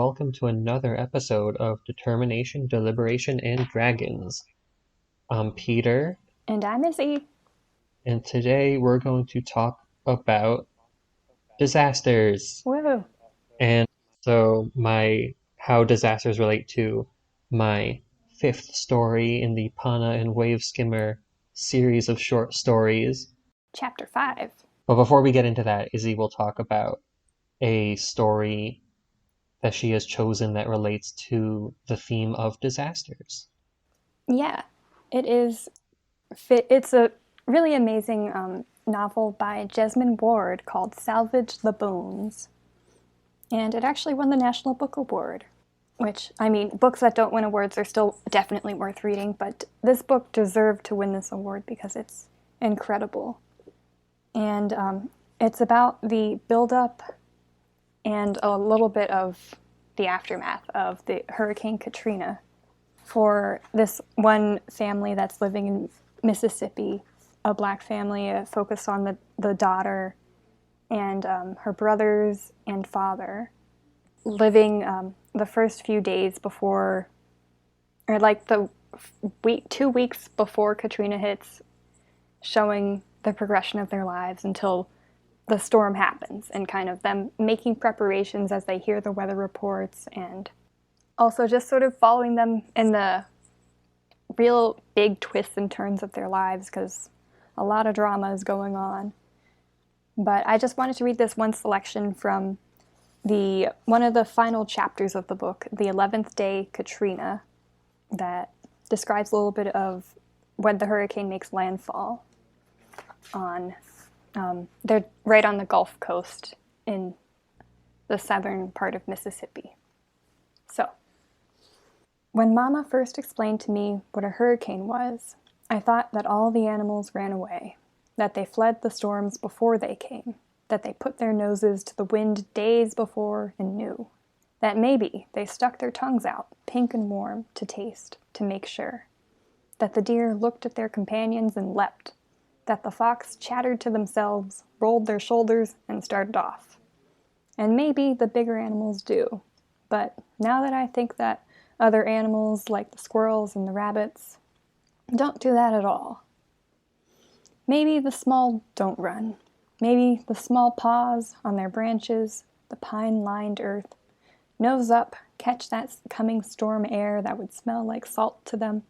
welcome to another episode of Determination, Deliberation, and Dragons. I'm Peter, And I'm Izzy. and today we're going to talk about disasters. Woo. And so how disasters relate to my fifth story in the Pana and Waveskimmer series of short stories. Chapter 5. But before we get into that, Izzy will talk about a story that she has chosen that relates to the theme of disasters. Yeah, it is. It's a really amazing novel by Jesmyn Ward called Salvage the Bones. And it actually won the National Book Award. Which, I mean, books that don't win awards are still definitely worth reading, but this book deserved to win this award because it's incredible. And it's about the build-up and a little bit of the aftermath of the Hurricane Katrina for this one family that's living in Mississippi, a black family focused on the daughter and her brothers and father living the first few days before, or like the 2 weeks before Katrina hits, showing the progression of their lives until the storm happens and kind of them making preparations as they hear the weather reports and also just sort of following them in the real big twists and turns of their lives because a lot of drama is going on. But I just wanted to read this one selection from one of the final chapters of the book, The 11th Day Katrina, that describes a little bit of when the hurricane makes landfall on they're right on the Gulf Coast in the southern part of Mississippi. So, when Mama first explained to me what a hurricane was, I thought that all the animals ran away, that they fled the storms before they came, that they put their noses to the wind days before and knew, that maybe they stuck their tongues out, pink and warm, to taste, to make sure, that the deer looked at their companions and leapt, that the fox chattered to themselves, rolled their shoulders, and started off. And maybe the bigger animals do. But now that I think that other animals, like the squirrels and the rabbits, don't do that at all. Maybe the small don't run. Maybe the small paws on their branches, the pine-lined earth, nose up, catch that coming storm air that would smell like salt to them,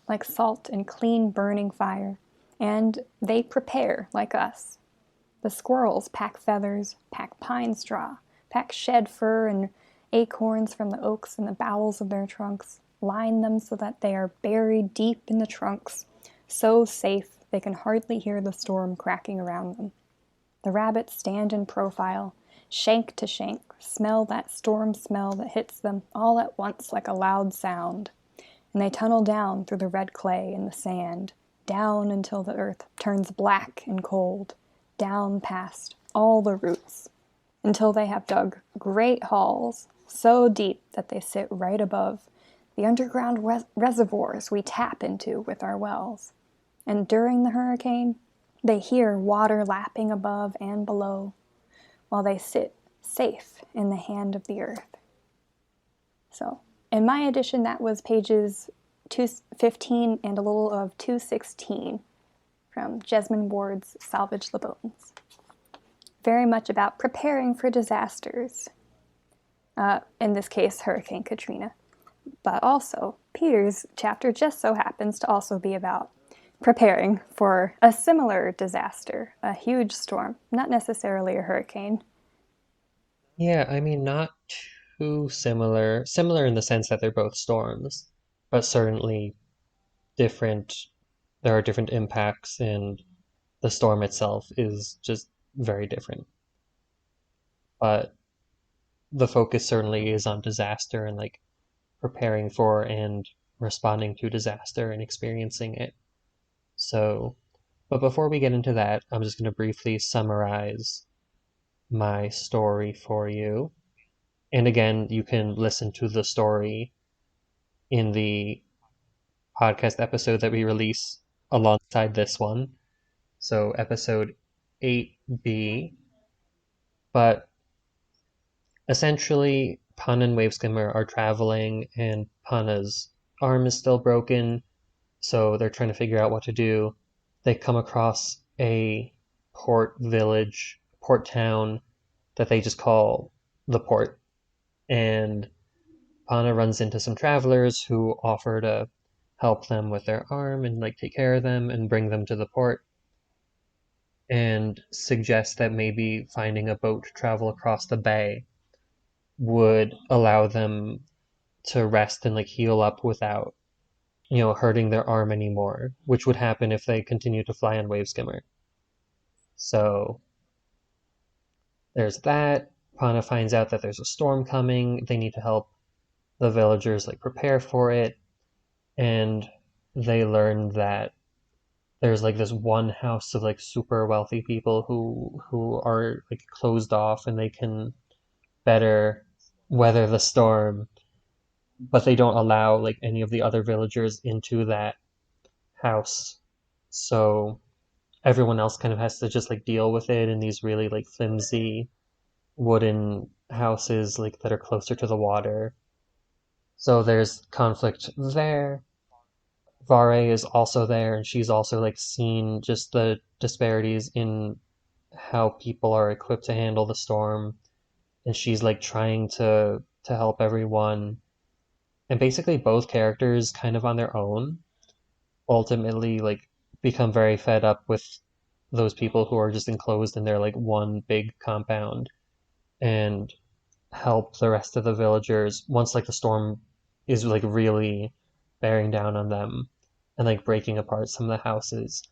like salt and clean burning fire. And they prepare like us. The squirrels pack feathers, pack pine straw, pack shed fur and acorns from the oaks in the bowels of their trunks, line them so that they are buried deep in the trunks, so safe they can hardly hear the storm cracking around them. The rabbits stand in profile, shank to shank, smell that storm smell that hits them all at once like a loud sound, and they tunnel down through the red clay and the sand, down until the earth turns black and cold, down past all the roots, until they have dug great holes so deep that they sit right above the underground reservoirs we tap into with our wells. And during the hurricane, they hear water lapping above and below, while they sit safe in the hand of the earth. So, in my edition, that was pages 215 and a little of 216 from Jesmyn Ward's Salvage the Bones. Very much about preparing for disasters. In this case, Hurricane Katrina. But also, Peter's chapter just so happens to also be about preparing for a similar disaster, a huge storm, not necessarily a hurricane. Yeah, I mean, not too similar. Similar in the sense that they're both storms, but certainly different. There are different impacts, and the storm itself is just very different. But the focus certainly is on disaster and like preparing for and responding to disaster and experiencing it. So, but before we get into that, I'm just going to briefly summarize my story for you. And again, you can listen to the story in the podcast episode that we release alongside this one. So, episode 8B. But essentially, Pana and Waveskimmer are traveling, and Pana's arm is still broken, so they're trying to figure out what to do. They come across a port village, port town that they just call the port, and Pana runs into some travelers who offer to help them with their arm and like take care of them and bring them to the port, and suggest that maybe finding a boat to travel across the bay would allow them to rest and like heal up without, hurting their arm anymore, which would happen if they continue to fly on Waveskimmer. So there's that. Pana finds out that there's a storm coming. They need to help the villagers like prepare for it, and they learn that there's like this one house of like super wealthy people who are like closed off and they can better weather the storm, but they don't allow like any of the other villagers into that house. So everyone else kind of has to just like deal with it in these really like flimsy wooden houses like that are closer to the water. So there's conflict there. Varé is also there, and she's also like seen just the disparities in how people are equipped to handle the storm, and she's like trying to help everyone. And basically both characters kind of on their own ultimately like become very fed up with those people who are just enclosed in their like one big compound, and help the rest of the villagers once like the storm is like really bearing down on them and like breaking apart some of the houses.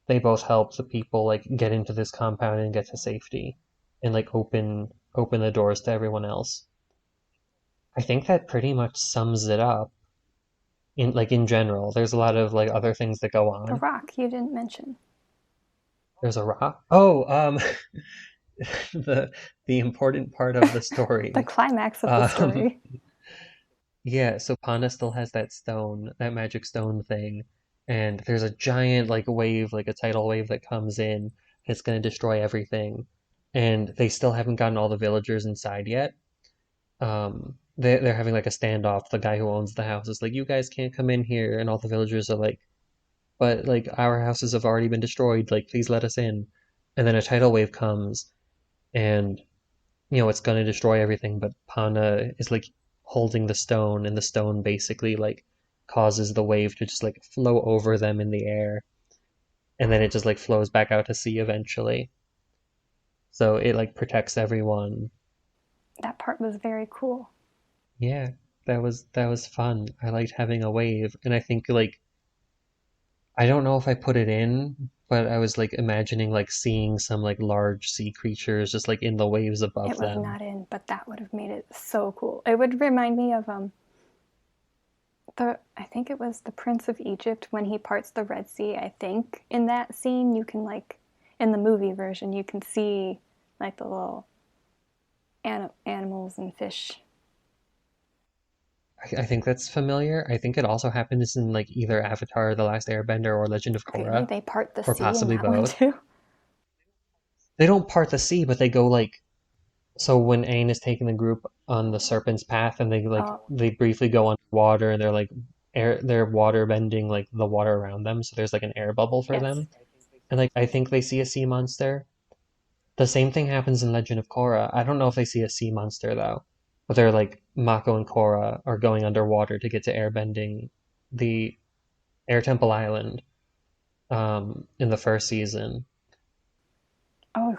They both help the people like get into this compound and get to safety, and like open the doors to everyone else. I think that pretty much sums it up in general. There's a lot of like other things that go The on. rock you didn't mention. There's a rock. Oh, the the important part of the The story. climax of the Um, story. yeah, so Pana still has that stone, that magic stone thing, and there's a giant like wave, like a tidal wave that comes in. It's gonna destroy everything, and they still haven't gotten all the villagers inside yet. They're having like a standoff. The guy who owns the house is like, "You guys can't come in here," and all the villagers are like, "But like our houses have already been destroyed. Like, please let us in." And then a tidal wave comes, and it's going to destroy everything, but Pana is like holding the stone, and the stone basically like causes the wave to just like flow over them in the air, and then it just like flows back out to sea eventually. So it like protects everyone. That part was very cool. Yeah, that was fun. I liked having a wave, and I think like I don't know if I put it in, but I was like imagining like seeing some like large sea creatures just like in the waves above It was them. not in, but that would have made it so cool. It would remind me of the I think it was the Prince of Egypt when he parts the Red Sea. I think in that scene you can like in the movie version you can see like the little animals and fish. I think that's familiar. I think it also happens in like either Avatar: The Last Airbender or Legend of Really, Korra, they part the or sea in possibly that one both. too. They don't part the sea, but they go like, so when Aang is taking the group on the Serpent's Path, and Oh they briefly go underwater, and they're water bending like the water around them, so there's like an air bubble for yes, them. And like I think they see a sea monster. The same thing happens in Legend of Korra. I don't know if they see a sea monster though, but they're like Mako and Korra are going underwater to get to airbending the Air Temple Island in the first season. oh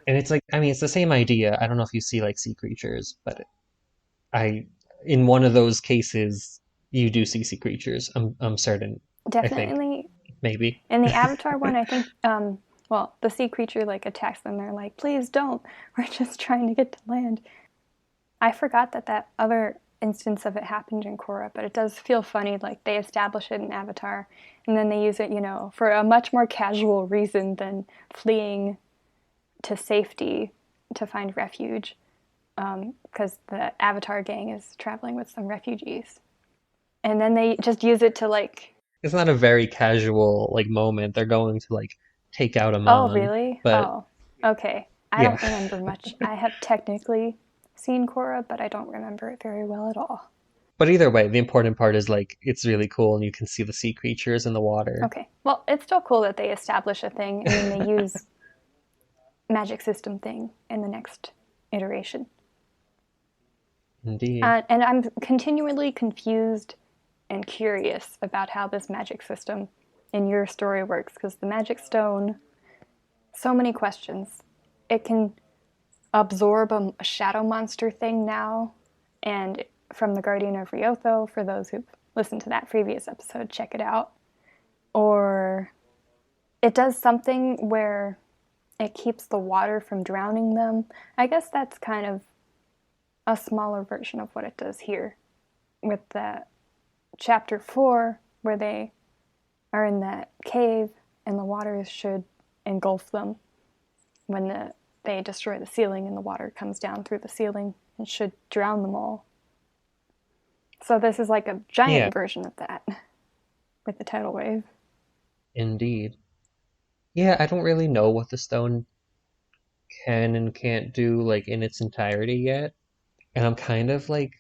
And it's like, I mean, it's the same idea. I don't know if you see like sea creatures, but I in one of those cases you do see sea creatures. I'm certain. I think definitely maybe. in the Avatar one. I think well the sea creature like attacks them. They're like, please don't. We're just trying to get to land. I forgot that that other instance of it happened in Korra, but it does feel funny. Like they establish it in Avatar, and then they use it, for a much more casual reason than fleeing to safety to find refuge, because the Avatar gang is traveling with some refugees, and then they just use it to like, It's not a very casual like moment. They're going to like take out oh Amon, really? but Oh, okay. I yeah. don't remember much. I have technically seen Korra, but I don't remember it very well at all. But either way, the important part is like it's really cool and you can see the sea creatures in the water. Okay, well, it's still cool that they establish a thing and then they use magic system thing in the next iteration. Indeed. And I'm continually confused and curious about how this magic system in your story works because the magic stone, so many questions. It can absorb a shadow monster thing now, and from the Guardian of Riotho, for those who've listened to that previous episode, check it out. Or it does something where it keeps the water from drowning them. I guess that's kind of a smaller version of what it does here with the chapter 4 where they are in that cave and the water should engulf them when they destroy the ceiling and the water comes down through the ceiling and should drown them all. So this is like a Yeah, giant version of that with the tidal wave. indeed. Yeah, I don't really know what the stone can and can't do like in its entirety yet. And I'm kind of like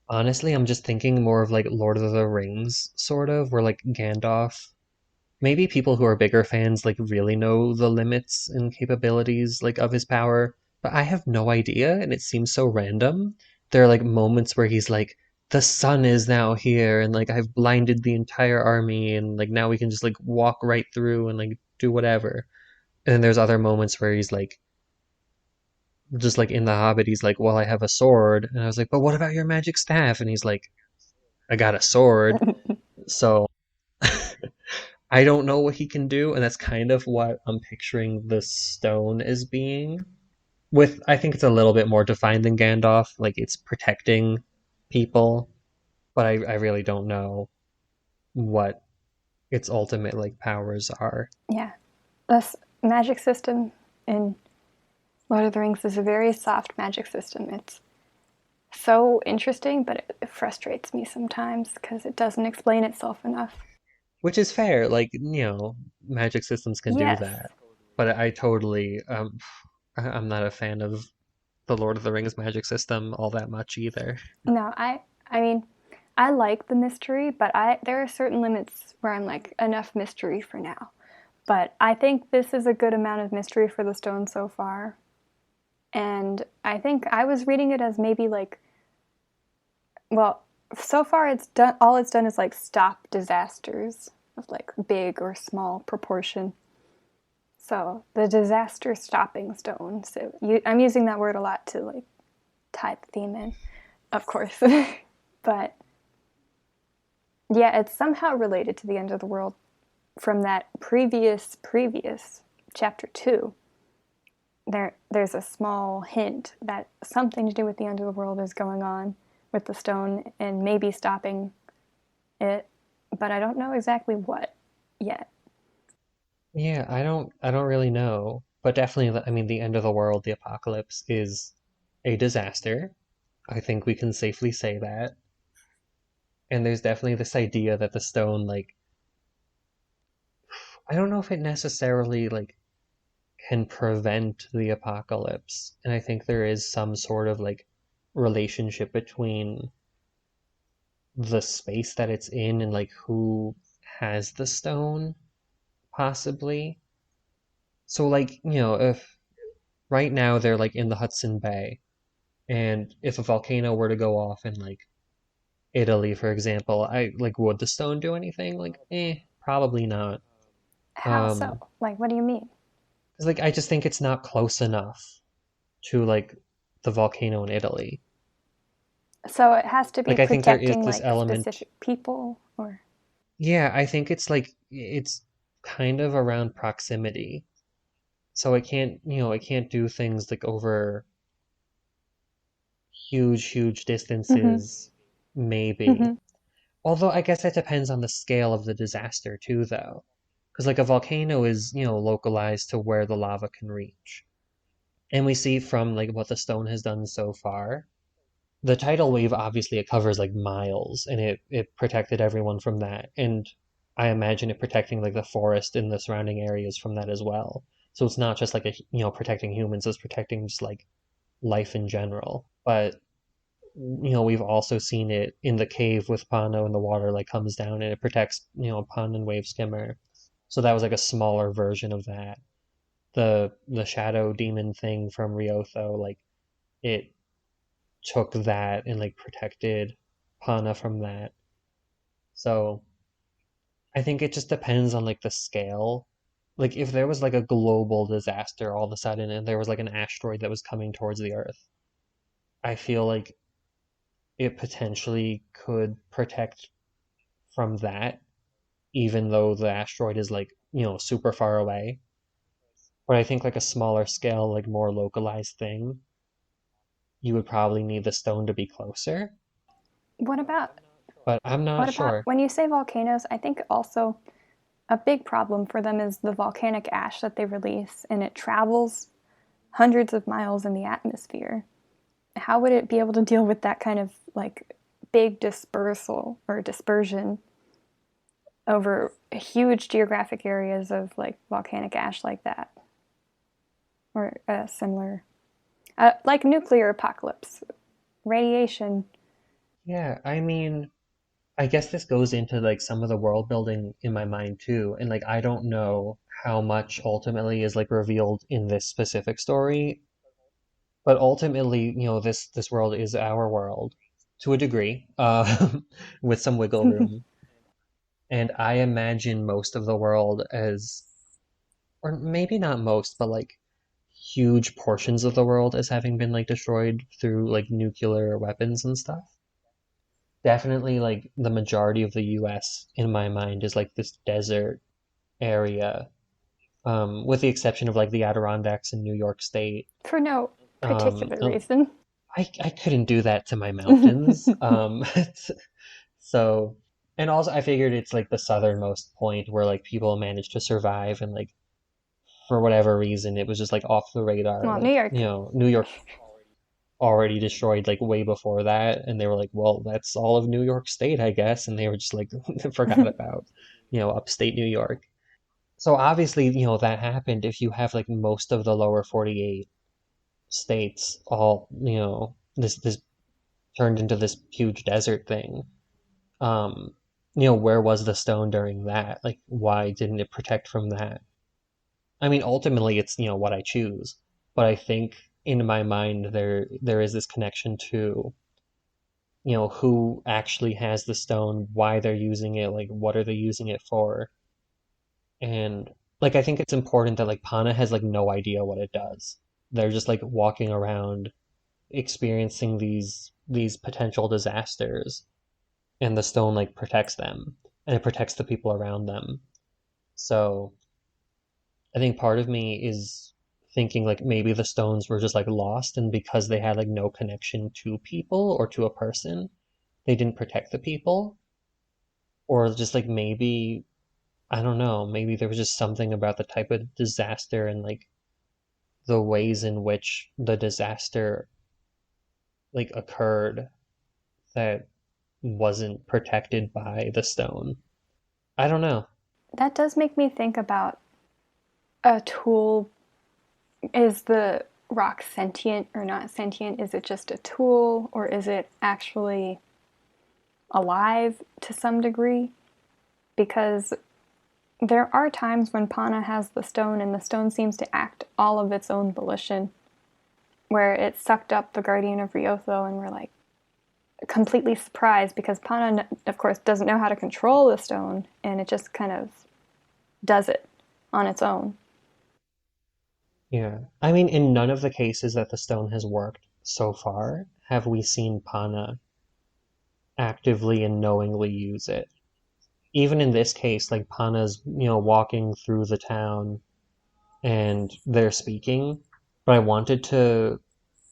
honestly, I'm just thinking more of like Lord of the Rings sort of, where like Gandalf. Maybe people who are bigger fans like really know the limits and capabilities like of his power, but I have no idea and it seems so random. There are like moments where he's like, the sun is now here and like I've blinded the entire army and like now we can just like walk right through and like do whatever. And then there's other moments where he's like just like in The Hobbit, he's like, well, I have a sword. And I was like, but what about your magic staff? And he's like, I got a sword. So I don't know what he can do, and that's kind of what I'm picturing the stone as being. With I think it's a little bit more defined than Gandalf, like it's protecting people, but I really don't know what its ultimate like powers are. Yeah. This magic system in Lord of the Rings is a very soft magic system. It's so interesting, but it frustrates me sometimes because it doesn't explain itself enough. Which is fair, like, magic systems can do Yes. that. But I totally I'm not a fan of the Lord of the Rings magic system all that much either. No, I mean, I like the mystery, but there are certain limits where I'm like enough mystery for now. But I think this is a good amount of mystery for the stone so far. And I think I was reading it as maybe like, well, so far it's done, all it's done is like stop disasters of like big or small proportion. So the disaster stopping stone. So I'm using that word a lot to like tie the theme in, of course. But yeah, it's somehow related to the end of the world from that previous chapter 2. There's a small hint that something to do with the end of the world is going on with the stone and maybe stopping it, but I don't know exactly what yet. Yeah, I don't really know, but definitely I mean the end of the world, the apocalypse is a disaster. I think we can safely say that. And there's definitely this idea that the stone like I don't know if it necessarily like can prevent the apocalypse. And I think there is some sort of like relationship between the space that it's in and like who has the stone, possibly. So like, if right now they're like in the Hudson Bay, and if a volcano were to go off in like Italy, for example, I like would the stone do anything? Like, probably not. How so? Um, Like, what do you mean? 'Cause like I just think it's not close enough to like the volcano in Italy. So it has to be Like I think there is protecting this like element. specific people or Yeah, I think it's like it's kind of around proximity. So it can't do things like over huge mm-hmm, distances, maybe. mm-hmm, Although I guess that depends on the scale of the disaster too, though. Because like a volcano is, localized to where the lava can reach. And we see from like what the stone has done so far, the tidal wave obviously it covers like miles and it protected everyone from that. And I imagine it protecting like the forest in the surrounding areas from that as well. So it's not just like protecting humans, it's protecting just like life in general. But we've also seen it in the cave with Pana when the water like comes down and it protects, Pana and Waveskimmer. So that was like a smaller version of that. The shadow demon thing from Ryotho, like it took that and like protected Pana from that. So I think it just depends on like the scale. Like if there was like a global disaster all of a sudden and there was like an asteroid that was coming towards the Earth, I feel like it potentially could protect from that, even though the asteroid is like, super far away. But I think like a smaller scale, like more localized thing, you would probably need the stone to be closer. What about But I'm what not about sure. when you say volcanoes? I think also a big problem for them is the volcanic ash that they release, and it travels hundreds of miles in the atmosphere. How would it be able to deal with that kind of like big dispersal or dispersion over huge geographic areas of like volcanic ash like that, or similar, like nuclear apocalypse, radiation? Yeah, I mean, I guess this goes into like some of the world building in my mind too. And like I don't know how much ultimately is like revealed in this specific story, but ultimately, this world is our world to a degree, with some wiggle room. And I imagine most of the world as, or maybe not most, but like huge portions of the world as having been like destroyed through like nuclear weapons and stuff. Definitely like the majority of the US in my mind is like this desert area, with the exception of like the Adirondacks in New York State. For no Um, particular reason. I couldn't do that to my mountains. So, and also I figured it's like the southernmost point where like people managed to survive and like for whatever reason it was just like off the radar. Well, New Like, York. New York already destroyed like way before that, and they were like, well, that's all of New York State, I guess, and they were just like forgot about, upstate New York. So obviously, that happened if you have like most of the lower 48 states all, this turned into this huge desert thing. Um, where was the stone during that? Like, why didn't it protect from that? I mean, ultimately, it's, what I choose. But I think in my mind, there is this connection to, who actually has the stone, why they're using it, like, what are they using it for? And, like, I think it's important that, like, Pana has, like, no idea what it does. They're just, like, walking around experiencing these potential disasters, and the stone, like, protects them, and it protects the people around them. So I think part of me is thinking like maybe the stones were just like lost, and because they had like no connection to people or to a person, they didn't protect the people. Or just like maybe, I don't know, maybe there was just something about the type of disaster and like the ways in which the disaster like occurred that wasn't protected by the stone. I don't know. That does make me think about a tool. Is the rock sentient or not sentient? Is it just a tool, or is it actually alive to some degree? Because there are times when Pana has the stone and the stone seems to act all of its own volition, where it sucked up the Guardian of Ryotho and we're like completely surprised because Pana, of course, doesn't know how to control the stone and it just kind of does it on its own. Yeah. I mean, in none of the cases that the stone has worked so far have we seen Pana actively and knowingly use it. Even in this case, like Pana's, walking through the town and they're speaking, but I wanted to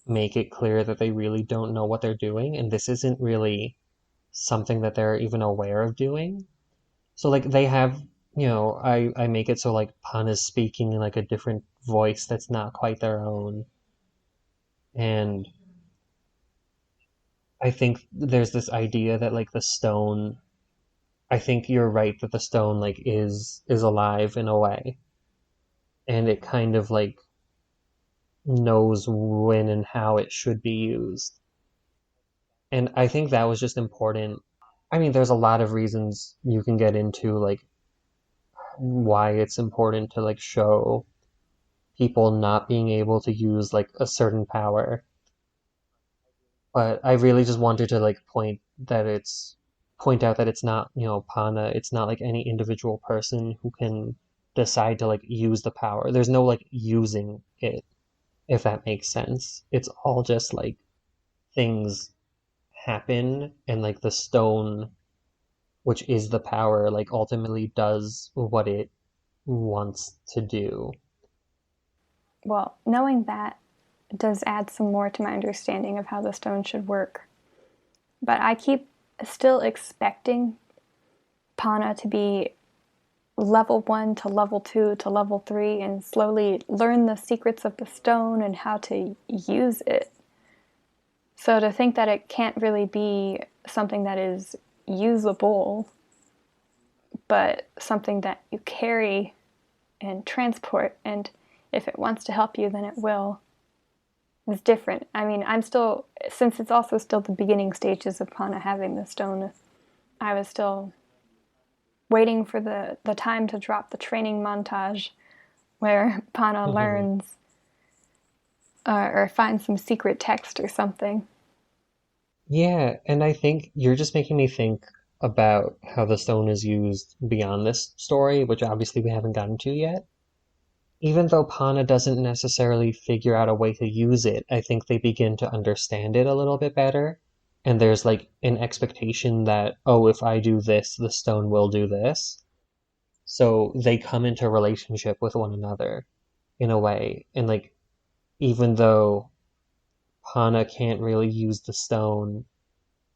make it clear that they really don't know what they're doing, and this isn't really something that they're even aware of doing. So like they have, I make it so like Pana's speaking in like a different voice that's not quite their own. And I think there's this idea that like the stone, I think you're right that the stone like is alive in a way, and it kind of like knows when and how it should be used. And I think that was just important. I mean, there's a lot of reasons you can get into, like, why it's important to, like, show people not being able to use, like, a certain power. But I really just wanted to, like, point out that it's not, Pana, it's not like any individual person who can decide to, like, use the power. There's no, like, using it, if that makes sense. It's all just, like, things happen, and, like, the stone, which is the power, like, ultimately does what it wants to do. Well, knowing that does add some more to my understanding of how the stone should work. But I keep still expecting Pana to be level 1 to level 2 to level 3 and slowly learn the secrets of the stone and how to use it. So to think that it can't really be something that is usable, but something that you carry and transport, and if it wants to help you, then it will, is different. I mean, I'm still, since it's also still the beginning stages of Pana having the stone, I was still waiting for the time to drop the training montage where Pana Hmm. learns or finds some secret text or something. Yeah, and I think you're just making me think about how the stone is used beyond this story, which obviously we haven't gotten to yet. Even though Pana doesn't necessarily figure out a way to use it, I think they begin to understand it a little bit better. And there's like an expectation that, oh, if I do this, the stone will do this. So they come into relationship with one another in a way. And like, even though Pana can't really use the stone,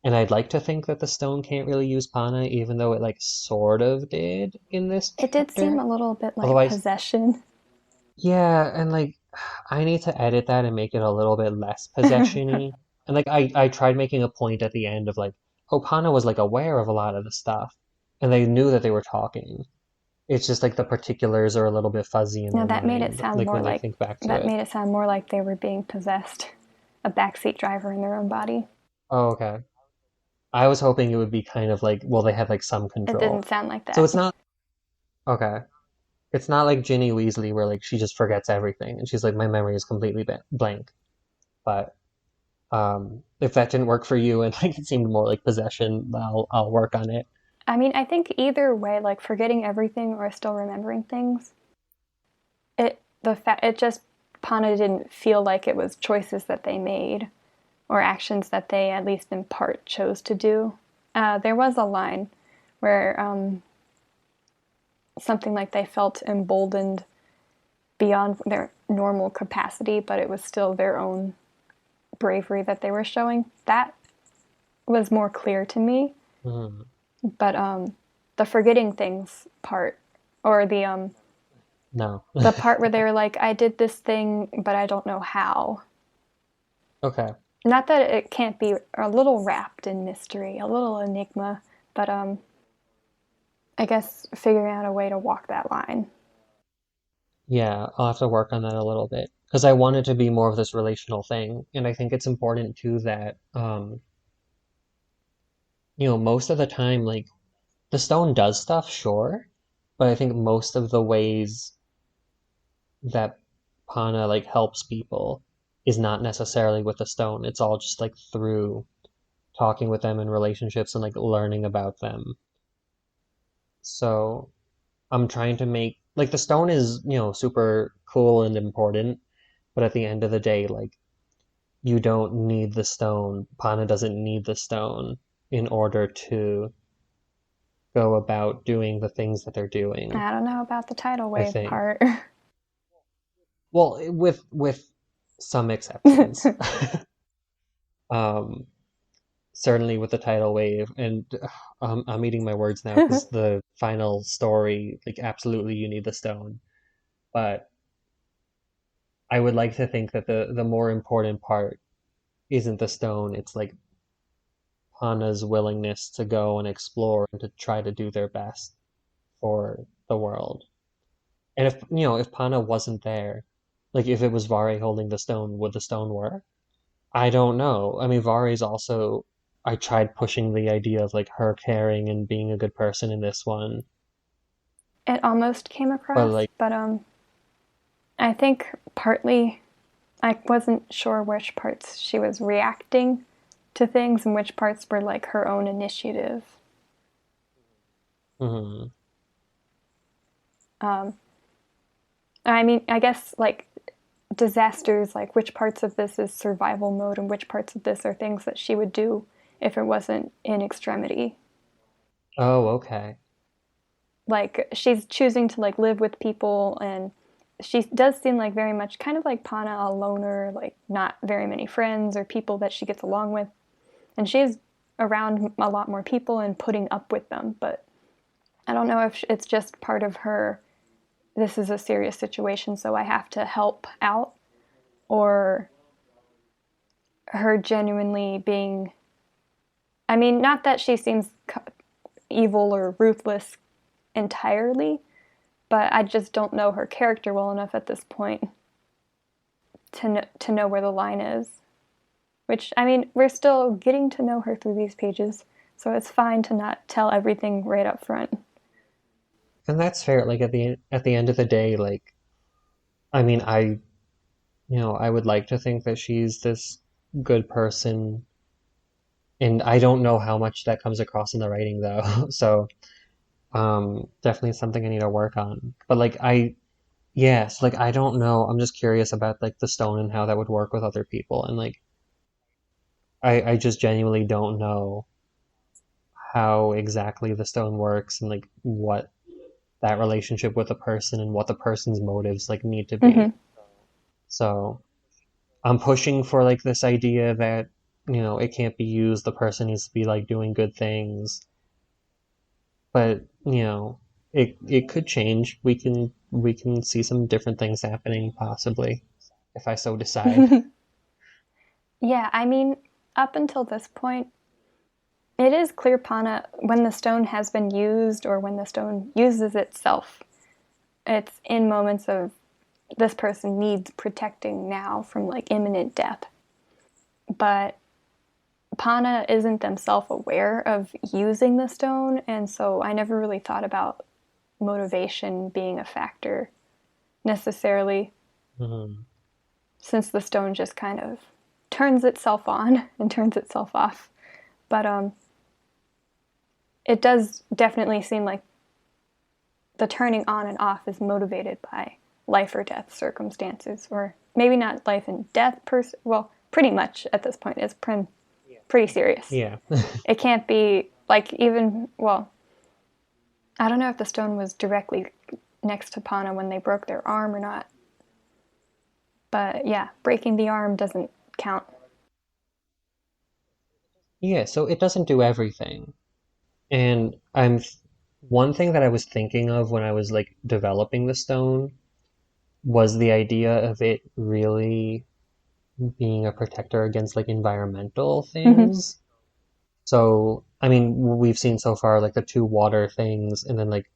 and I'd like to think that the stone can't really use Pana, even though it like sort of did in this It did seem chapter. a little bit like Otherwise, possession. yeah, and like I need to edit that and make it a little bit less possession-y. And like I tried making a point at the end of like, oh, Pana was like aware of a lot of the stuff, and they knew that they were talking. It's just like the particulars are a little bit fuzzy in Now their that made it mind, sound like more when they like think back to it. they were being possessed, a backseat driver in their own body. Oh, okay. I was hoping it would be kind of like, well, they had like some It control. didn't sound like So that. it's not okay. It's not like Ginny Weasley where like she just forgets everything and she's like, my memory is completely blank. But if that didn't work for you and like it seemed more like possession, I'll work on it. I mean, I think either way, like forgetting everything or still remembering things, it just Pana didn't feel like it was choices that they made or actions that they at least in part chose to do. There was a line where something like they felt emboldened beyond their normal capacity, but it was still their own bravery that they were showing. That was more clear to me. Hmm. But the forgetting things part, or No. the part where they were like, "I did this thing, but I don't know how." Okay. Not that it can't be a little wrapped in mystery, a little enigma, but I guess figuring out a way to walk that line. Yeah, I'll have to work on that a little bit because I want it to be more of this relational thing, and I think it's important too that most of the time like the stone does stuff, sure, but I think most of the ways that Pana like helps people is not necessarily with the stone. It's all just like through talking with them in relationships and like learning about them. So I'm trying to make like the stone is, super cool and important, but at the end of the day, like you don't need the stone. Pana doesn't need the stone in order to go about doing the things that they're doing, I don't know about the tidal I wave think. part. Well, with some exceptions. Um, certainly with the tidal wave, and I'm eating my words now because the final story, like absolutely you need the stone. But I would like to think that the more important part isn't the stone, it's like Hana's willingness to go and explore and to try to do their best for the world. And if Pana wasn't there, Like if it was Varé holding the stone, would the stone work? I don't know. I mean, Vare's also, I tried pushing the idea of like her caring and being a good person in this one, It almost came but across, like, but I think partly I wasn't sure which parts she was reacting to things and which parts were like her own initiative. mhm. Um, I mean, I guess like disasters, like which parts of this is survival mode and which parts of this are things that she would do if it wasn't in extremity. Oh, okay. Like she's choosing to like live with people, and she does seem like very much kind of like Pana, a loner, like not very many friends or people that she gets along with, and she's around a lot more people and putting up with them. But I don't know if it's just part of her, this is a serious situation so I have to help out, or her genuinely being, I mean, not that she seems evil or ruthless entirely, but I just don't know her character well enough at this point to know where the line is. Which, I mean, we're still getting to know her through these pages, so it's fine to not tell everything right up front. And that's fair. Like at the end of the day, like I mean, I would like to think that she's this good person, and I don't know how much that comes across in the writing though. So, definitely something I need to work on. But like yes, like I don't know. I'm just curious about like the stone and how that would work with other people, and like I just genuinely don't know how exactly the stone works and like what that relationship with the person and what the person's motives like need to be. Mm-hmm. So I'm pushing for like this idea that, it can't be used, the person needs to be like doing good things. But, it could change. We can see some different things happening possibly, if I so decide. Yeah, I mean, up until this point, it is clear Pana, when the stone has been used or when the stone uses itself, it's in moments of this person needs protecting now from like imminent death. But Pana isn't themselves aware of using the stone, and so I never really thought about motivation being a factor necessarily, Mhm. since the stone just kind of turns itself on and turns itself off. But it does definitely seem like the turning on and off is motivated by life or death circumstances, or maybe not life and death well, pretty much at this point it's pretty serious. Yeah. It can't be like, even, well, I don't know if the stone was directly next to Pana when they broke their arm or not, but yeah, breaking the arm doesn't count. Yeah, so it doesn't do everything. And one thing that I was thinking of when I was like developing the stone was the idea of it really being a protector against like environmental Mm-hmm. things. So, I mean, we've seen so far like the two water things and then like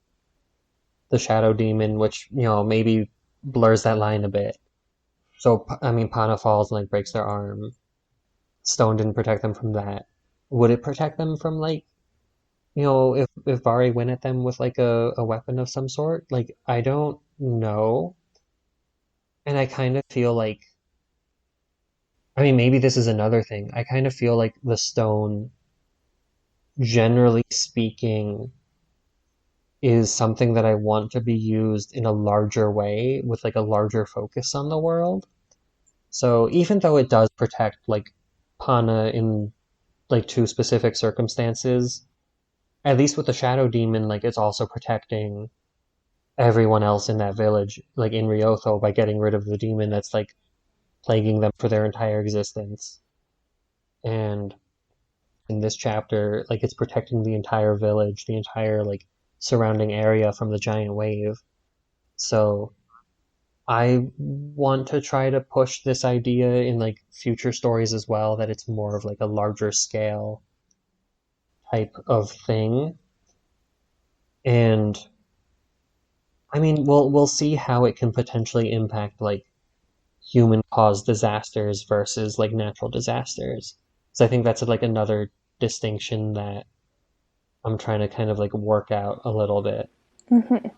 the shadow demon, which, maybe blurs that line a bit. So, I mean, Pana falls and like breaks their arm. Stone didn't protect them from that. Would it protect them from like, if Varé went at them with like a weapon of some sort? Like, I don't know. And I kind of feel like, I mean, maybe this is another thing. I kind of feel like the stone, generally speaking, is something that I want to be used in a larger way with like a larger focus on the world. So even though it does protect like Pana in like two specific circumstances, at least with the Shadow Demon, like it's also protecting everyone else in that village, like in Ryotho, by getting rid of the demon that's like plaguing them for their entire existence. And in this chapter, like it's protecting the entire village, the entire like surrounding area from the giant wave. So I want to try to push this idea in like future stories as well, that it's more of like a larger scale type of thing. And I mean, we'll see how it can potentially impact like human caused disasters versus like natural disasters. So I think that's like another distinction that I'm trying to kind of like work out a little bit. Mm-hmm.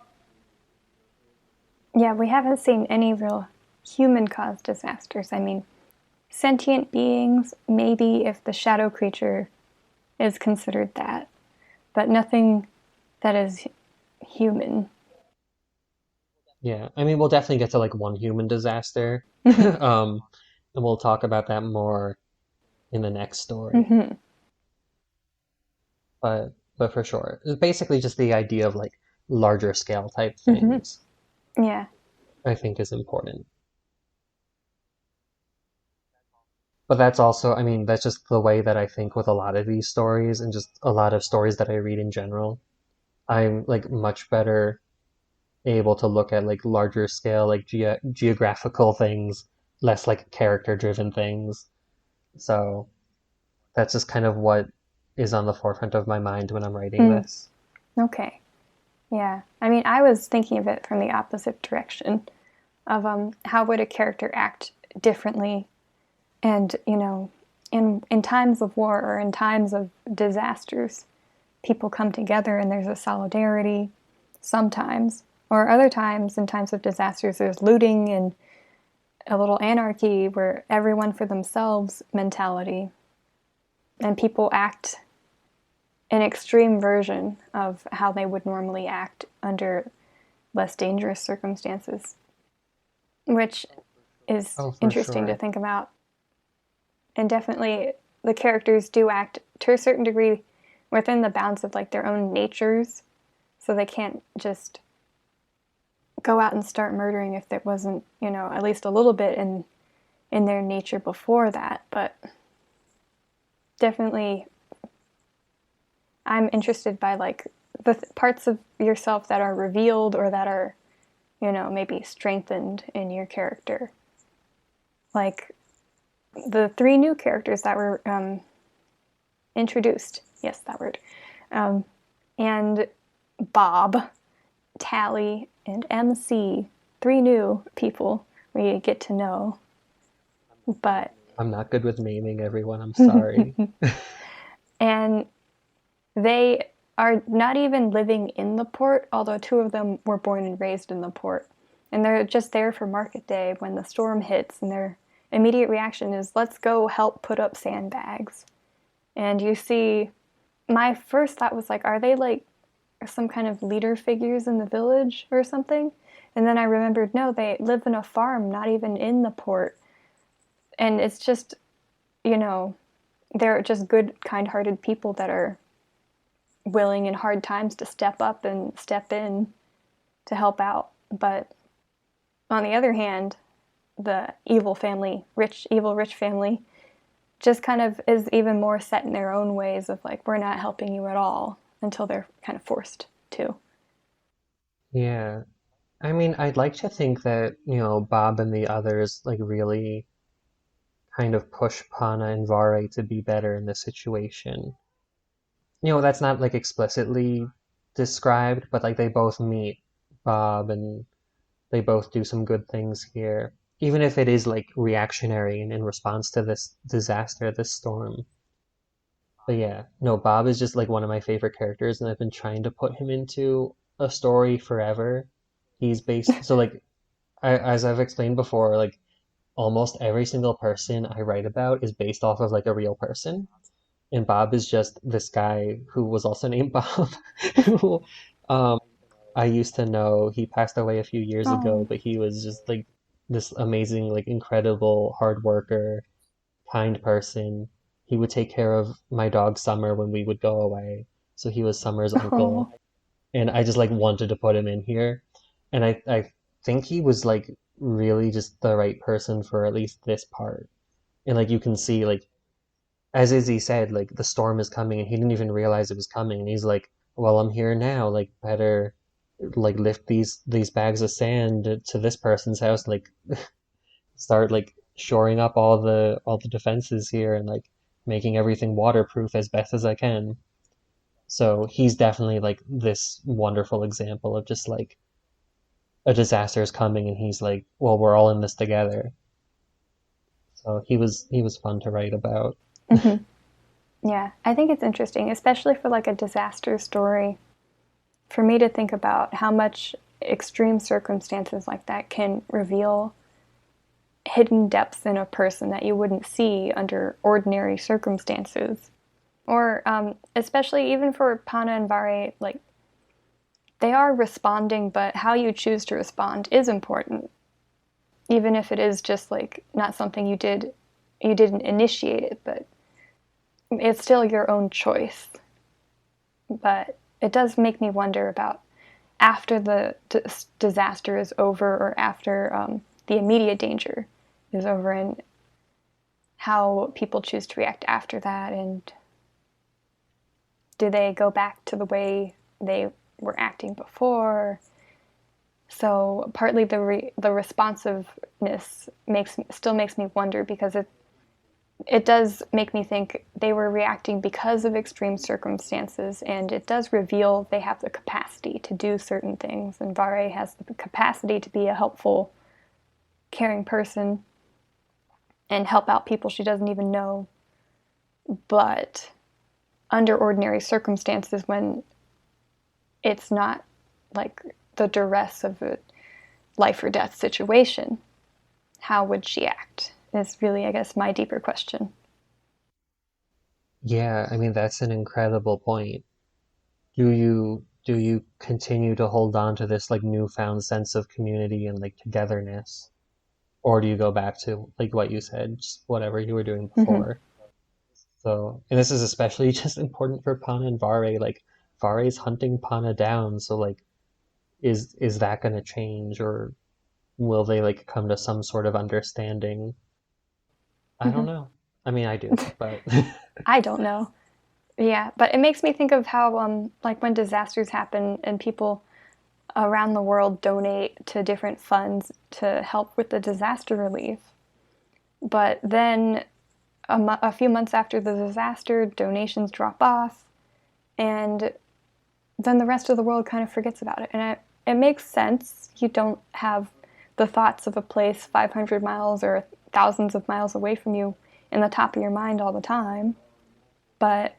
Yeah, we haven't seen any real human caused disasters. I mean, sentient beings, maybe if the shadow creature is considered that, but nothing that is human. Yeah, I mean, we'll definitely get to like one human disaster, Mm-hmm. and we'll talk about that more in the next story. Mm-hmm. But for sure, it's basically just the idea of like larger scale type Mm-hmm. things, Yeah. I think is important. But that's also, I mean, that's just the way that I think with a lot of these stories and just a lot of stories that I read in general. I'm like much better able to look at like larger scale, like geographical things, less like character driven things. So that's just kind of what is on the forefront of my mind when I'm writing Mm. this. Okay. Yeah. I mean, I was thinking of it from the opposite direction of how would a character act differently, and in times of war or in times of disasters, people come together and there's a solidarity sometimes, or other times in times of disasters there's looting and a little anarchy where everyone for themselves mentality, and people act an extreme version of how they would normally act under less dangerous circumstances, which is Oh, for interesting to sure. think about. And definitely the characters do act to a certain degree within the bounds of like their own natures, so they can't just go out and start murdering if there wasn't, at least a little bit in their nature before that. But definitely I'm interested by like the parts of yourself that are revealed or that are, maybe strengthened in your character. Like the three new characters that were introduced. Yes, that word. Um, and Bob, Tally, and MC. Three new people we get to know. But I'm not good with naming everyone. I'm sorry. and they are not even living in the port, although two of them were born and raised in the port. And they're just there for market day when the storm hits, and their immediate reaction is, let's go help put up sandbags. And you see, my first thought was like, are they like some kind of leader figures in the village or something? And then I remembered, no, they live in a farm, not even in the port. And it's just, you know, they're just good, kind hearted people that are willing in hard times to step up and step in to help out. But on the other hand, the evil family, evil rich family, just kind of is even more set in their own ways of like, we're not helping you at all until they're kind of forced to. Yeah. I mean, I'd like to think that, Bob and the others like really kind of push Pana and Varé to be better in this situation. That's not like explicitly described, but like they both meet Bob and they both do some good things here. Even if it is like reactionary and in response to this disaster, this storm. But yeah, no, Bob is just like one of my favorite characters, and I've been trying to put him into a story forever. He's based, so like, as I've explained before, like almost every single person I write about is based off of like a real person. And Bob is just this guy who was also named Bob, who um, I used to know. He passed away a few years ago, Oh, but he was just like this amazing, like incredible hard worker, kind person. He would take care of my dog Summer when we would go away. So he was Summer's oh, uncle. And I just like wanted to put him in here. And I think he was like really just the right person for at least this part. And like you can see like as Izzy said, like the storm is coming and he didn't even realize it was coming. And he's like, well, I'm here now. Like better like lift these bags of sand to this person's house, like start like shoring up all the defenses here and like making everything waterproof as best as I can. So he's definitely like this wonderful example of just like a disaster is coming and he's like, well, we're all in this together. So he was fun to write about. Hmm. Yeah, I think it's interesting, especially for like a disaster story, for me to think about how much extreme circumstances like that can reveal hidden depths in a person that you wouldn't see under ordinary circumstances. Or especially even for Pana and Varé, like they are responding, but how you choose to respond is important. Even if it is just like not something you didn't initiate it, but it's still your own choice. But it does make me wonder about after the disaster is over or after the immediate danger is over and how people choose to react after that, and do they go back to the way they were acting before. So partly the responsiveness still makes me wonder, because it does make me think they were reacting because of extreme circumstances, and it does reveal they have the capacity to do certain things, and Varé has the capacity to be a helpful, caring person and help out people she doesn't even know. But under ordinary circumstances, when it's not like the duress of a life or death situation, how would she act? Is really, I guess, my deeper question. Yeah, I mean that's an incredible point. Do you continue to hold on to this like newfound sense of community and like togetherness, or do you go back to like what you said, just whatever you were doing Mm-hmm. before? So, and this is especially just important for Pana and Varé. Like Vare's hunting Pana down, so like is that going to change, or will they like come to some sort of understanding? I Mm-hmm. don't know. I mean, I do, but I don't know. Yeah, but it makes me think of how, like when disasters happen and people around the world donate to different funds to help with the disaster relief. But then a few months after the disaster, donations drop off, and then the rest of the world kind of forgets about it. And it makes sense. You don't have the thoughts of a place 500 miles or thousands of miles away from you in the top of your mind all the time. But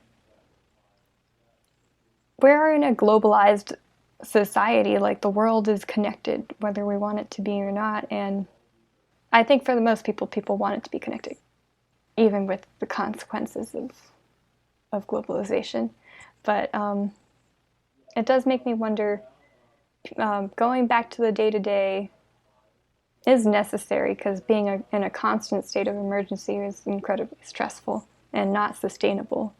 we're in a globalized society. Like the world is connected, whether we want it to be or not. And I think for the most people, people want it to be connected, even with the consequences of globalization. But it does make me wonder, going back to the day to day is necessary, because being in a constant state of emergency is incredibly stressful and not sustainable.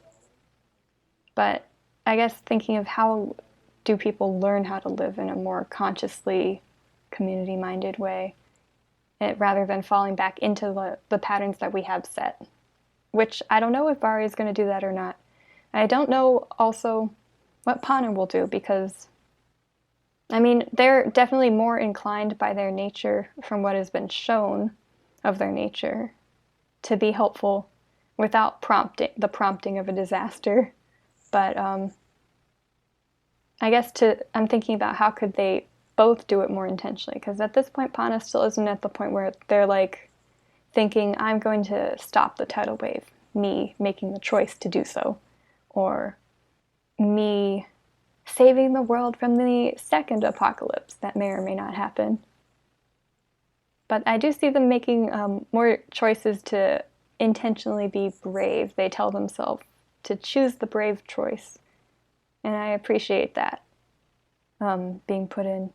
But I guess thinking of how do people learn how to live in a more consciously community minded way, rather than falling back into the patterns that we have set, which I don't know if Varé is going to do that or not. I don't know also what Pana will do, because I mean, they're definitely more inclined by their nature, from what has been shown of their nature, to be helpful without prompting of a disaster. But I guess I'm thinking about how could they both do it more intentionally, because at this point Pana still isn't at the point where they're like thinking I'm going to stop the tidal wave, me making the choice to do so, or me saving the world from the second apocalypse that may or may not happen. But I do see them making more choices to intentionally be brave. They tell themselves to choose the brave choice, and I appreciate that being put in.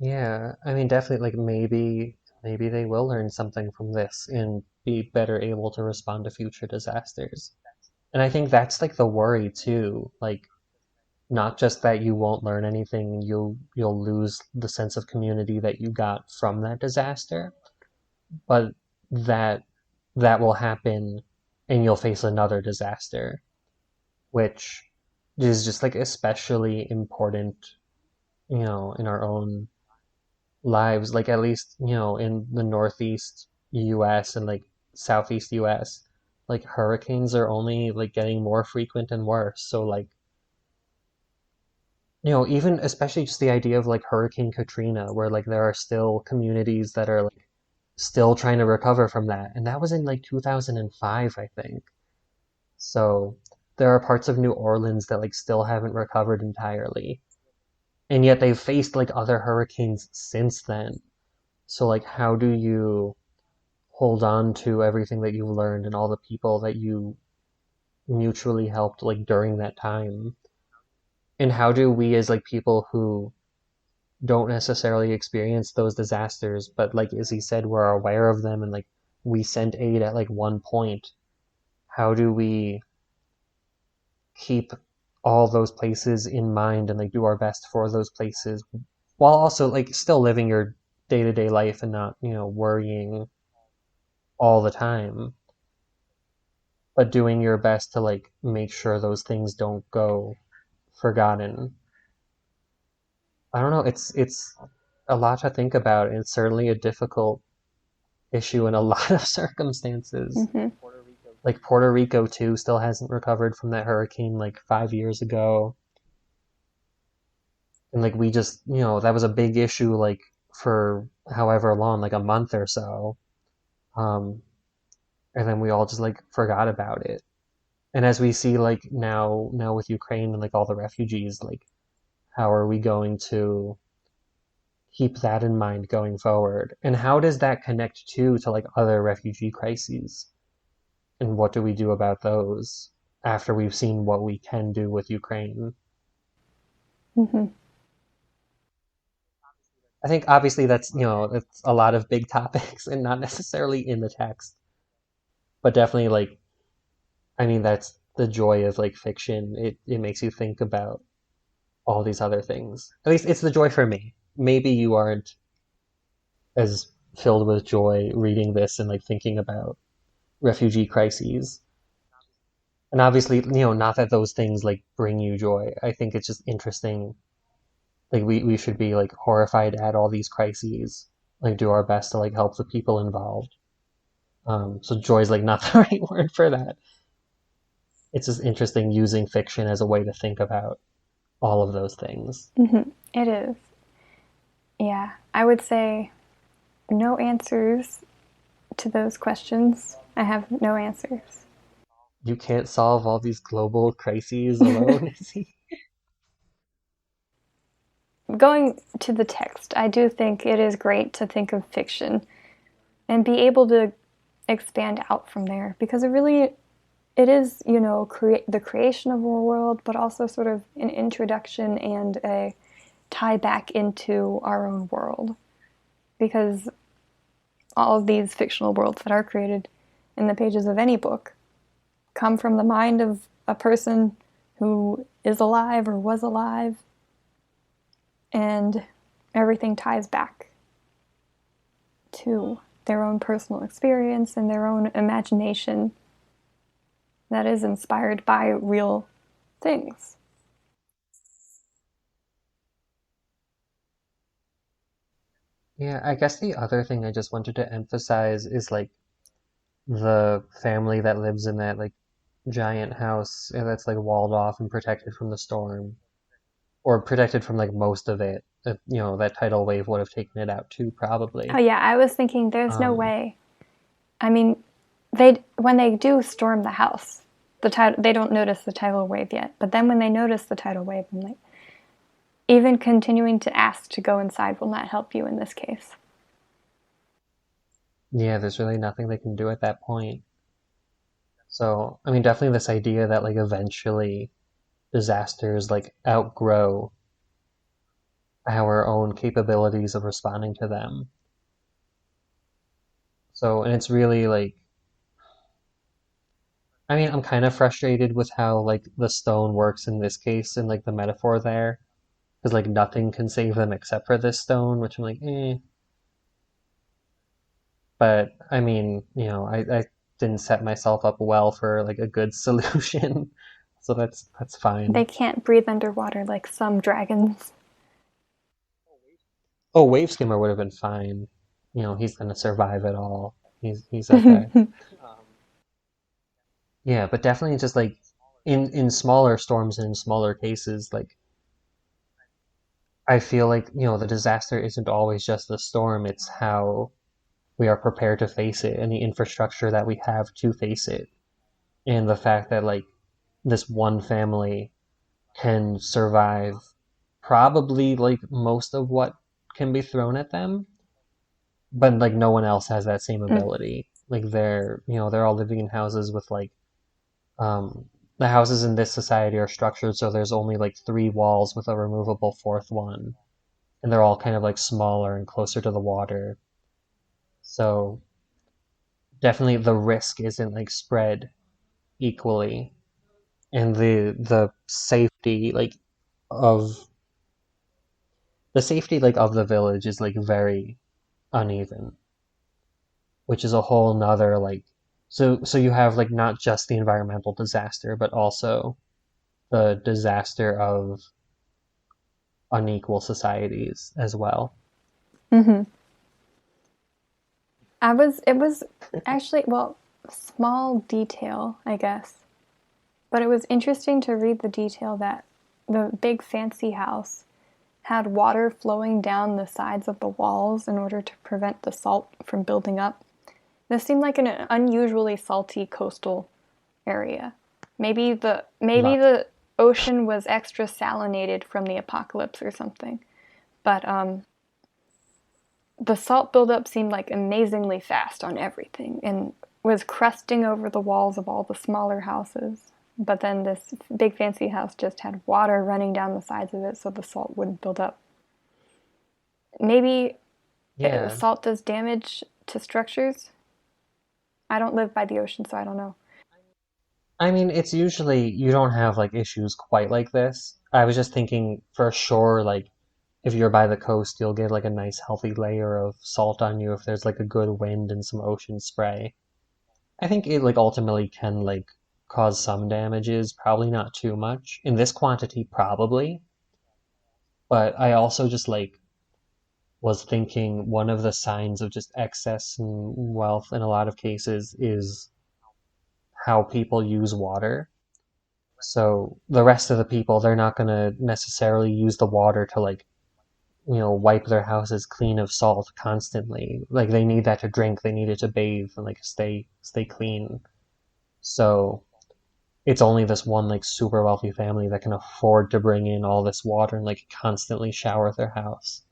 yeah, I mean, definitely, like maybe they will learn something from this and be better able to respond to future disasters. And I think that's like the worry too. Like not just that you won't learn anything and you'll lose the sense of community that you got from that disaster, but that that will happen and you'll face another disaster, which is just like especially important, in our own lives, like at least, in the Northeast US and like Southeast US, like hurricanes are only like getting more frequent and worse. So like, even especially just the idea of like Hurricane Katrina, where like there are still communities that are like still trying to recover from that. And that was in like 2005, I think. So there are parts of New Orleans that like still haven't recovered entirely. And yet they've faced like other hurricanes since then. So like how do you hold on to everything that you've learned and all the people that you mutually helped like during that time? And how do we as like people who don't necessarily experience those disasters, but like Izzy said, we're aware of them and like we sent aid at like one point. How do we keep all those places in mind and like do our best for those places while also like still living your day-to-day life and not, worrying all the time, but doing your best to like make sure those things don't go forgotten. I don't know, it's a lot to think about and it's certainly a difficult issue in a lot of circumstances. Mm-hmm. Like Puerto Rico too still hasn't recovered from that hurricane like 5 years ago. And like we just, that was a big issue like for however long, like a month or so. Um, and then we all just like forgot about it. And as we see like now with Ukraine and like all the refugees, like how are we going to keep that in mind going forward? And how does that connect to like other refugee crises? And what do we do about those after we've seen what we can do with Ukraine? Mm-hmm. I think obviously that's a lot of big topics and not necessarily in the text, but definitely like I mean that's the joy of like fiction. It makes you think about all these other things. At least it's the joy for me. Maybe you aren't as filled with joy reading this and like thinking about refugee crises. And obviously, not that those things like bring you joy. I think it's just interesting. Like we should be like horrified at all these crises, like do our best to like help the people involved. So joy is like not the right word for that. It's just interesting using fiction as a way to think about all of those things. Mm-hmm. It is. Yeah, I would say no answers to those questions. I have no answers. You can't solve all these global crises alone, is he? Going to the text, I do think it is great to think of fiction and be able to expand out from there because it is, the creation of a world, but also sort of an introduction and a tie back into our own world. Because all of these fictional worlds that are created in the pages of any book come from the mind of a person who is alive or was alive, and everything ties back to their own personal experience and their own imagination that is inspired by real things. Yeah, I guess the other thing I just wanted to emphasize is like the family that lives in that like giant house that's like walled off and protected from the storm, or protected from like most of it. That tidal wave would have taken it out too, Oh probably. yeah, I was thinking there's no Um, way. I mean, they when they do storm the house, they don't notice the tidal wave yet. But then when they notice the tidal wave, I'm like, even continuing to ask to go inside will not help you in this case. yeah, there's really nothing they can do at that point. So, I mean, definitely this idea that like eventually disasters like outgrow our own capabilities of responding to them. So, and it's really like, I mean, I'm kind of frustrated with how like the stone works in this case and like the metaphor there, because like nothing can save them except for this stone, which I'm like, eh. But I mean, I didn't set myself up well for like a good solution, so that's They fine. can't breathe underwater like some dragons. Oh, Waveskimmer would have been fine. He's gonna survive it all. He's okay. Yeah, but definitely just like in smaller storms and in smaller cases, like I feel like, the disaster isn't always just the storm, it's how we are prepared to face it and the infrastructure that we have to face it. And the fact that like this one family can survive probably like most of what can be thrown at them, but like no one else has that same Mm. ability. Like they're all living in houses with like the houses in this society are structured so there's only like three walls with a removable fourth one, and they're all kind of like smaller and closer to the water. So definitely the risk isn't like spread equally, and the safety like of of the village is like very uneven, which is a whole nother like so you have like not just the environmental disaster but also the disaster of unequal societies as well. Mm-hmm. It was actually, well, small detail, I guess. But it was interesting to read the detail that the big fancy house had water flowing down the sides of the walls in order to prevent the salt from building up. This seemed like an unusually salty coastal area. Maybe Lot. the ocean was extra salinated from the apocalypse or something. But the salt buildup seemed like amazingly fast on everything and was crusting over the walls of all the smaller houses. But then this big fancy house just had water running down the sides of it so the salt wouldn't build up. Maybe Yeah. salt does damage to structures. I don't live by the ocean, so I don't know. I mean, it's usually you don't have like issues quite like this. I was just thinking for sure, like if you're by the coast, you'll get like a nice healthy layer of salt on you if there's like a good wind and some ocean spray. I think it like ultimately can like cause some damages, probably not too much. In this quantity, probably. But I also just like was thinking one of the signs of just excess and wealth in a lot of cases is how people use water. So the rest of the people, they're not going to necessarily use the water to like, wipe their houses clean of salt constantly. Like they need that to drink, they need it to bathe and like stay clean. So it's only this one like super wealthy family that can afford to bring in all this water and like constantly shower their house.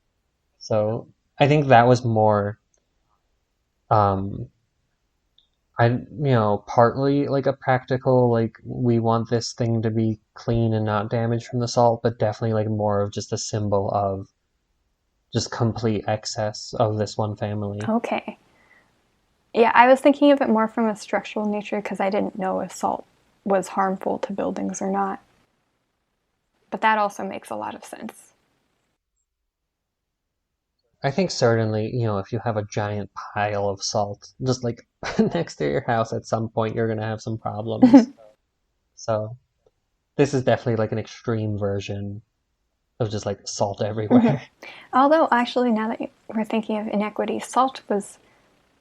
So I think that was more um partly like a practical, like we want this thing to be clean and not damaged from the salt, but definitely like more of just a symbol of just complete excess of this one family. Okay. Yeah, I was thinking of it more from a structural nature because I didn't know if salt was harmful to buildings or not. But that also makes a lot of sense. I think certainly, if you have a giant pile of salt just like next to your house at some point, you're gonna have some problems. So this is definitely like an extreme version of just like salt Mm-hmm. everywhere. Although, actually, now that we're thinking of inequity, salt was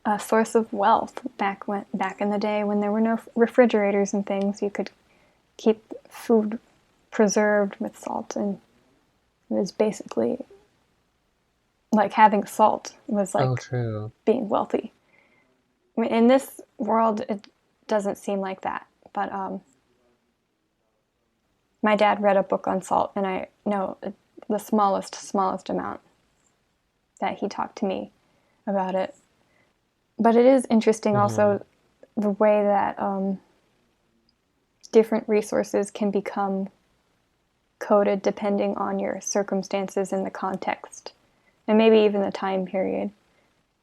a source of wealth back in the day when there were no refrigerators and things. You could keep food preserved with salt, and it was basically like having salt was Oh, like true. being wealthy. I mean, in this world, it doesn't seem like that, but my dad read a book on salt, and I know the smallest amount that he talked to me about it. But it is interesting Hmm. also the way that different resources can become coded depending on your circumstances and the context, and maybe even the time period.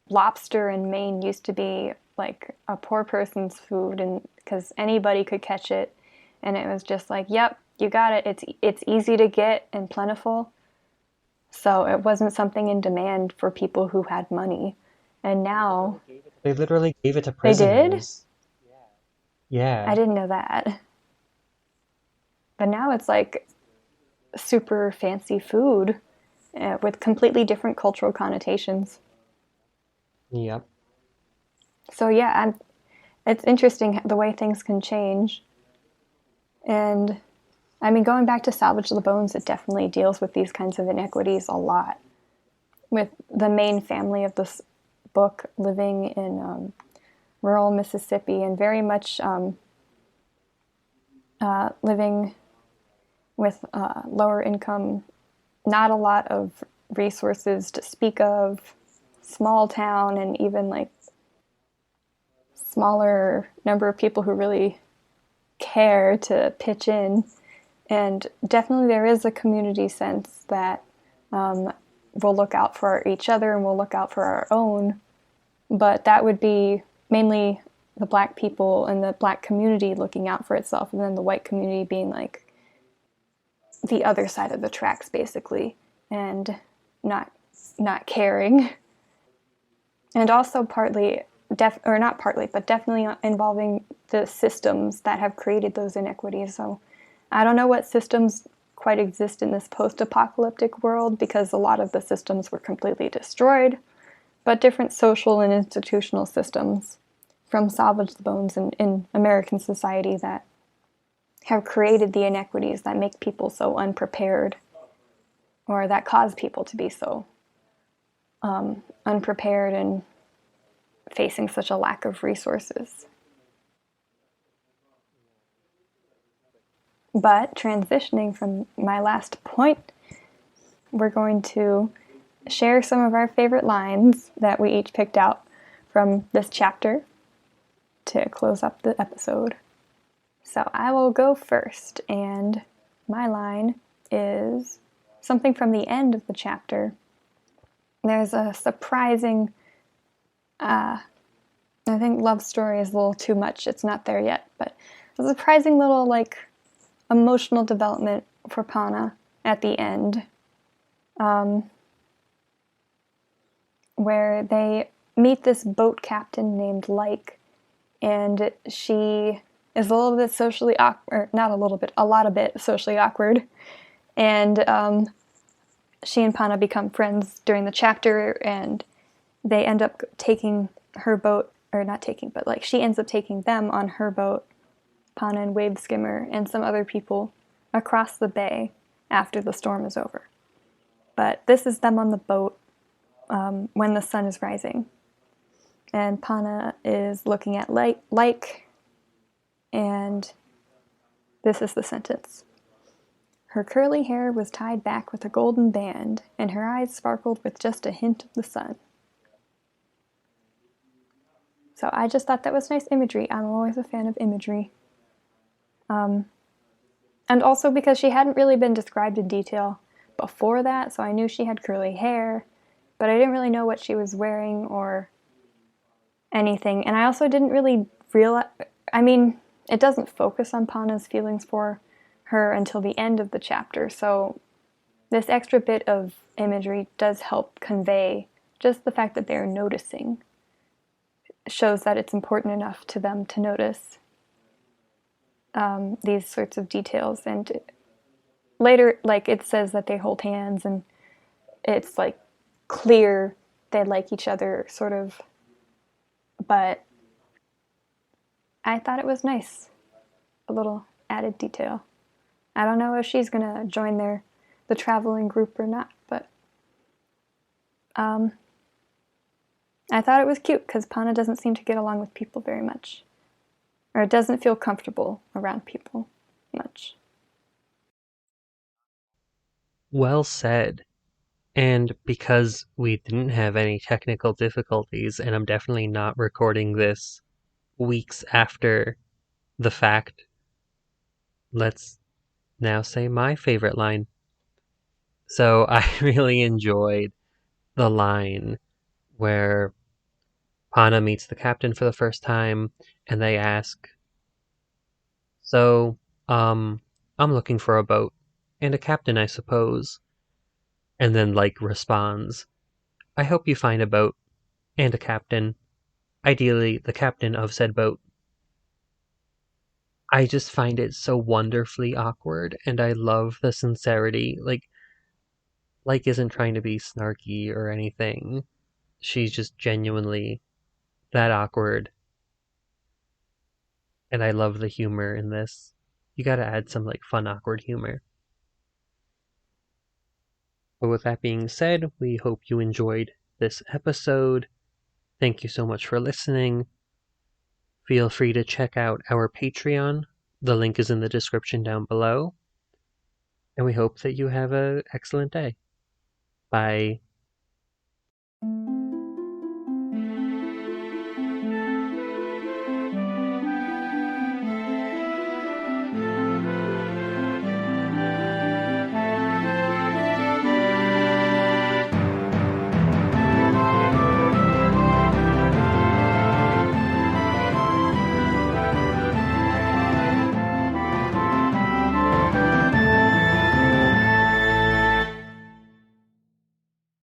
Lobster in Maine used to be like a poor person's food, and because anybody could catch it, and it was just like, yep, you got it. It's easy to get and plentiful, so it wasn't something in demand for people who had money. And now They literally gave it to they did. prisoners. I Yeah. didn't know that, but now it's like super fancy food with completely different cultural connotations. Yep. So yeah, it's interesting the way things can change. And I mean, going back to Salvage the Bones, it definitely deals with these kinds of inequities a lot. With the main family of this book living in rural Mississippi and very much living with lower income, not a lot of resources to speak of, small town, and even like smaller number of people who really care to pitch in. And definitely there is a community sense that we'll look out for each other and we'll look out for our own. But that would be mainly the black people and the black community looking out for itself, and then the white community being like the other side of the tracks, basically, and not caring. And also partly, or not partly, but definitely involving the systems that have created those inequities. So I don't know what systems quite exist in this post-apocalyptic world, because a lot of the systems were completely destroyed, but different social and institutional systems from Salvage the Bones in American society that have created the inequities that make people so unprepared, or that cause people to be so unprepared and facing such a lack of resources. But transitioning from my last point, we're going to share some of our favorite lines that we each picked out from this chapter to close up the episode. So I will go first, and my line is something from the end of the chapter. There's a surprising, I think love story is a little too much, it's not there yet, but a surprising little like emotional development for Pana at the end, where they meet this boat captain named Like, and she is a little bit socially awkward, not a little bit, a lot of bit socially awkward, and she and Pana become friends during the chapter, and they end up taking her boat, or not taking, but like she ends up taking them on her boat, Pana and Waveskimmer, and some other people across the bay after the storm is over. But this is them on the boat when the sun is rising. And Pana is looking at Like, and this is the sentence. Her curly hair was tied back with a golden band, and her eyes sparkled with just a hint of the sun. So I just thought that was nice imagery. I'm always a fan of imagery. And also because she hadn't really been described in detail before that, so I knew she had curly hair, but I didn't really know what she was wearing or anything. And I also didn't really realize, I mean, it doesn't focus on Pana's feelings for her until the end of the chapter, so this extra bit of imagery does help convey just the fact that they're noticing. Shows that it's important enough to them to notice these sorts of details. And later, like, it says that they hold hands, and it's like clear they like each other, sort of. But I thought it was nice, a little added detail. I don't know if she's gonna join the traveling group or not, but I thought it was cute because Pana doesn't seem to get along with people very much, or doesn't feel comfortable around people much. Well said. And because we didn't have any technical difficulties, and I'm definitely not recording this weeks after the fact, let's now say my favorite line. So I really enjoyed the line where Pana meets the captain for the first time, and they ask, so, I'm looking for a boat, and a captain, I suppose. And then Like responds, I hope you find a boat, and a captain, ideally the captain of said boat. I just find it so wonderfully awkward, and I love the sincerity. Like isn't trying to be snarky or anything. She's just genuinely that awkward, and I love the humor in this. You gotta add some like fun, awkward humor. But with that being said, we hope you enjoyed this episode. Thank you so much for listening. Feel free to check out our Patreon. The link is in the description down below. And we hope that you have an excellent day. Bye.